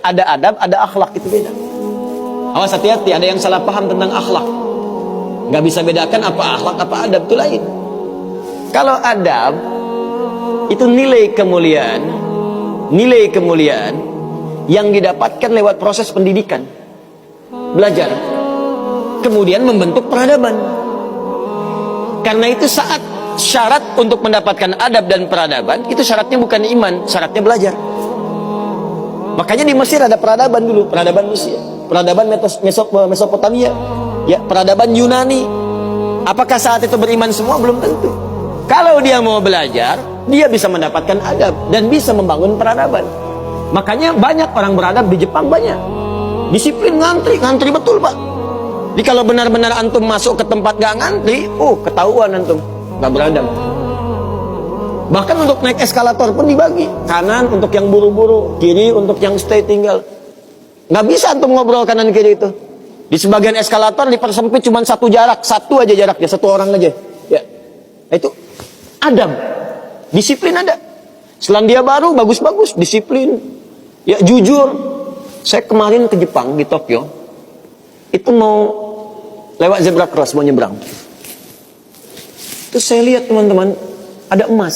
Ada adab, ada akhlak, itu beda. Awas, hati-hati, ada yang salah paham tentang akhlak. Nggak bisa bedakan apa akhlak, apa adab, itu lain. Kalau adab itu nilai kemuliaan yang didapatkan lewat proses pendidikan, belajar, kemudian membentuk peradaban. Karena itu saat syarat untuk mendapatkan adab dan peradaban, itu syaratnya bukan iman, syaratnya belajar. Makanya di Mesir ada peradaban dulu, peradaban Mesir, peradaban Mesopotamia, ya, peradaban Yunani. Apakah saat itu beriman semua? Belum tentu. Kalau dia mau belajar, dia bisa mendapatkan adab dan bisa membangun peradaban. Makanya banyak orang beradab di Jepang, banyak. Disiplin, ngantri betul, Pak. Jadi kalau benar-benar antum masuk ke tempat gak ngantri, ketahuan antum gak beradab. Bahkan untuk naik eskalator pun dibagi. Kanan untuk yang buru-buru, kiri untuk yang stay tinggal. Gak bisa antum ngobrol kanan kiri itu. Di sebagian eskalator dipersempit cuma satu aja jaraknya, satu orang aja. Ya, itu adab, disiplin ada. Selandia Baru bagus-bagus, disiplin, ya, jujur. Saya kemarin ke Jepang, di Tokyo, itu mau lewat zebra cross, mau nyebrang. Terus saya lihat teman-teman, ada emas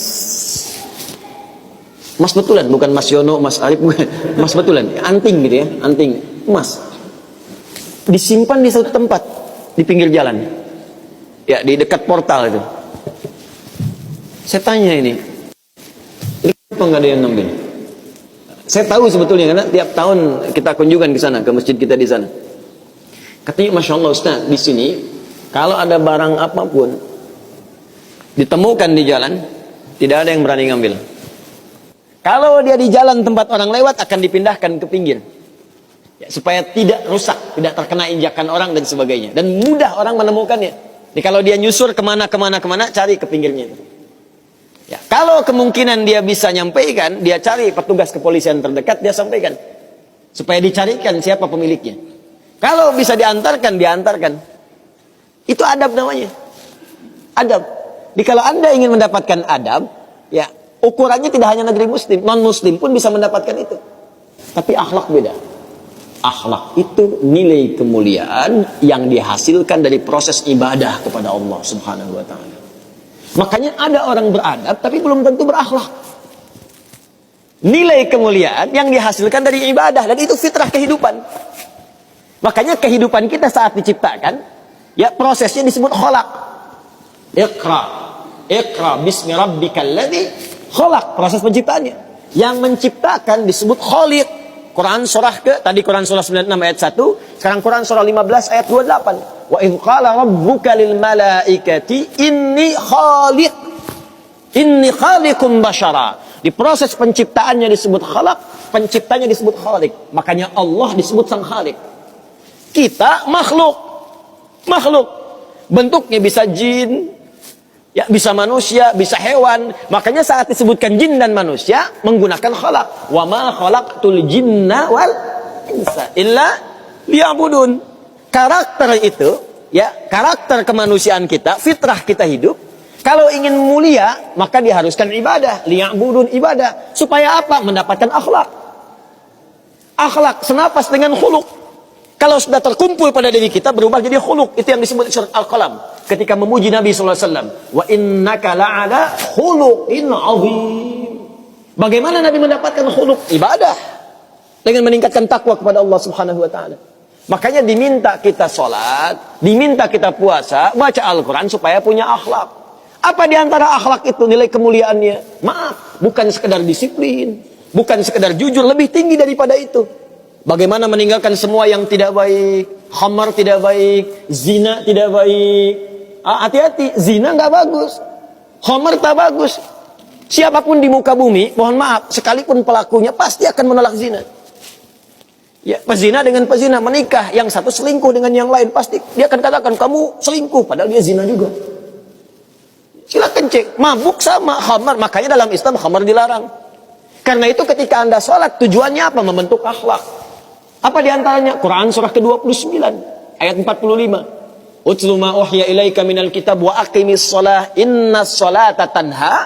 betulan, bukan Mas Yono, Mas Arif, emas betulan, anting gitu ya, anting emas, disimpan di satu tempat di pinggir jalan, ya, di dekat portal itu. Saya tanya ini kenapa nggak ada yang ngambil? Saya tahu sebetulnya karena tiap tahun kita kunjungan ke sana, ke masjid kita di sana. Katanya, Masya Allah Ustaz, di sini kalau ada barang apapun ditemukan di jalan, tidak ada yang berani ngambil. Kalau dia di jalan tempat orang lewat, akan dipindahkan ke pinggir, ya, supaya tidak rusak, tidak terkena injakan orang dan sebagainya, dan mudah orang menemukannya. Jadi kalau dia nyusur kemana, cari ke pinggirnya. Ya, kalau kemungkinan dia bisa nyampaikan, dia cari petugas kepolisian terdekat, dia sampaikan supaya dicarikan siapa pemiliknya. Kalau bisa diantarkan. Itu adab namanya. Adab. Jadi kalau Anda ingin mendapatkan adab, ya, ukurannya tidak hanya negeri muslim, non-muslim pun bisa mendapatkan itu. Tapi akhlak beda. Akhlak itu nilai kemuliaan yang dihasilkan dari proses ibadah kepada Allah Subhanahu wa ta'ala. Makanya ada orang beradab tapi belum tentu berakhlak. Nilai kemuliaan yang dihasilkan dari ibadah, dan itu fitrah kehidupan. Makanya kehidupan kita saat diciptakan, ya, prosesnya disebut khalaq. Iqra bismi rabbikal ladzi khalaq, proses penciptaannya. Yang menciptakan disebut khaliq. Quran surah tadi Quran surah 96 ayat 1, sekarang Quran surah 15 ayat 28. Wa idz qala rabbuka lil malaikati inni khaliqum basyara. Di proses penciptaannya disebut khalaq, penciptanya disebut khaliq. Makanya Allah disebut sang khaliq. Kita makhluk. Bentuknya bisa jin, ya, bisa manusia, bisa hewan. Makanya saat disebutkan jin dan manusia menggunakan khalaq. Wa ma khalaqtul jinna wal insa illa liya'budun. Karakter itu, ya, karakter kemanusiaan kita, fitrah kita hidup. Kalau ingin mulia, maka diharuskan ibadah, liya'budun, ibadah. Supaya apa? Mendapatkan akhlak. Akhlak senapas dengan khuluq. Kalau sudah terkumpul pada diri kita, berubah jadi khuluq. Itu yang disebut surat Al-Qalam ketika memuji Nabi SAW. Wa innaka la'ala khuluqin azim. Bagaimana Nabi mendapatkan khuluq? Ibadah, dengan meningkatkan takwa kepada Allah Subhanahu wa ta'ala. Makanya diminta kita sholat, diminta kita puasa, baca Al-Quran supaya punya akhlak. Apa diantara akhlak itu nilai kemuliaannya? Maaf, bukan sekedar disiplin, bukan sekedar jujur, lebih tinggi daripada itu. Bagaimana meninggalkan semua yang tidak baik, khamar tidak baik, zina tidak baik. Hati-hati, zina nggak bagus, khamar tak bagus. Siapapun di muka bumi, mohon maaf, sekalipun pelakunya pasti akan menolak zina. Ya, pezina dengan pezina menikah, yang satu selingkuh dengan yang lain, pasti dia akan katakan kamu selingkuh, padahal dia zina juga. Silakan cek, mabuk sama khamar, makanya dalam Islam khamar dilarang. Karena itu ketika Anda sholat, tujuannya apa? Membentuk akhlak. Apa diantaranya? Quran surah ke-29 ayat 45. Utlu ma uhya ilaika minal kitab wa aqimis shalah innas sholata tanha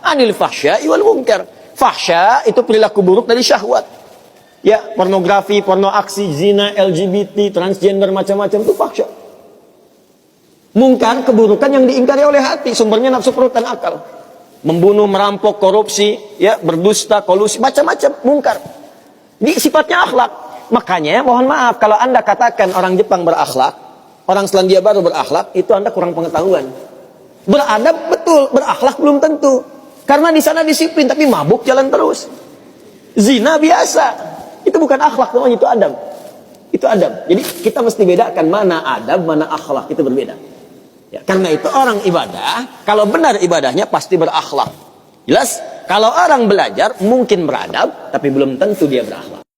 anil fahsya'i wal munkar. Fahsya itu perilaku buruk dari syahwat. Ya, pornografi, porno aksi, zina, LGBT, transgender, macam-macam itu fahsya. Mungkar, keburukan yang diingkari oleh hati, sumbernya nafsu perut dan akal. Membunuh, merampok, korupsi, ya, berdusta, kolusi, macam-macam mungkar. Ini sifatnya akhlak. Makanya, mohon maaf kalau Anda katakan orang Jepang berakhlak, orang Selandia Baru berakhlak, itu Anda kurang pengetahuan. Beradab betul, berakhlak belum tentu. Karena di sana disiplin, tapi mabuk jalan terus. Zina biasa. Itu bukan akhlak, namanya itu adab. Itu adab. Jadi kita mesti bedakan mana adab, mana akhlak, itu berbeda. Ya, karena itu orang ibadah, kalau benar ibadahnya pasti berakhlak. Jelas? Kalau orang belajar mungkin beradab, tapi belum tentu dia berakhlak.